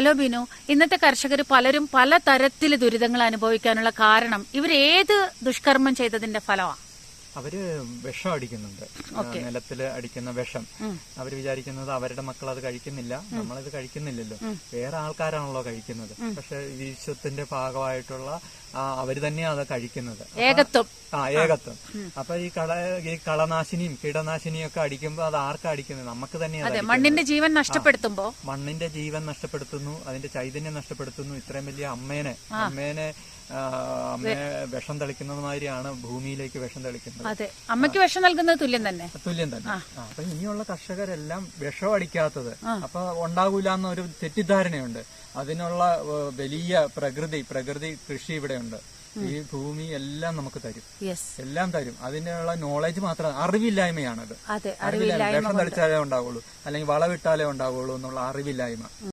Hello Binu, ഇന്നത്തെ കർഷകർ പലരും പല തരത്തിൽ ദുരിതങ്ങൾ അനുഭവിക്കാനുള്ള കാരണം ഇവർ ഏത് ദുഷ്കർമ്മം ചെയ്തതിന്റെ ഫലമാണ്? അവര് വിഷം അടിക്കുന്നുണ്ട്, നിലത്തില് അടിക്കുന്ന വിഷം. അവര് വിചാരിക്കുന്നത് അവരുടെ മക്കൾ അത് കഴിക്കുന്നില്ല, നമ്മളത് കഴിക്കുന്നില്ലല്ലോ, വേറെ ആൾക്കാരാണല്ലോ കഴിക്കുന്നത്. പക്ഷെ വിശ്വത്തിന്റെ ഭാഗമായിട്ടുള്ള അവര് തന്നെയാണ് അത് കഴിക്കുന്നത്. ഏകത്വം. അപ്പൊ ഈ കളനാശിനിയും കീടനാശിനിയും ഒക്കെ അടിക്കുമ്പോ അത് ആർക്കാ അടിക്കുന്നത്? നമുക്ക് തന്നെയാണ്. മണ്ണിന്റെ ജീവൻ നഷ്ടപ്പെടുത്തുമ്പോ മണ്ണിന്റെ ജീവൻ നഷ്ടപ്പെടുത്തുന്നു, അതിന്റെ ചൈതന്യം നഷ്ടപ്പെടുത്തുന്നു. ഇത്രയും വലിയ അമ്മേനെ വിഷം തളിക്കുന്നത് മാതിരിയാണ് ഭൂമിയിലേക്ക് വിഷം തളിക്കുന്നത്. അതെ, അമ്മയ്ക്ക് വിഷം നൽകുന്നത് തുല്യം തന്നെ. അപ്പൊ ഇനിയുള്ള കർഷകരെല്ലാം വിഷം അടിക്കാത്തത് അപ്പൊ ഉണ്ടാകൂല എന്നൊരു തെറ്റിദ്ധാരണയുണ്ട്. അതിനുള്ള വലിയ പ്രകൃതി കൃഷി ഇവിടെ ഉണ്ട്. ഈ ഭൂമി എല്ലാം നമുക്ക് തരും, എല്ലാം തരും. അതിനുള്ള നോളജ് മാത്രം, അറിവില്ലായ്മയാണത്. വിഷം തളിച്ചാലേ ഉണ്ടാവുള്ളൂ, അല്ലെങ്കിൽ വളവിട്ടാലേ ഉണ്ടാവുള്ളൂ എന്നുള്ള അറിവില്ലായ്മ.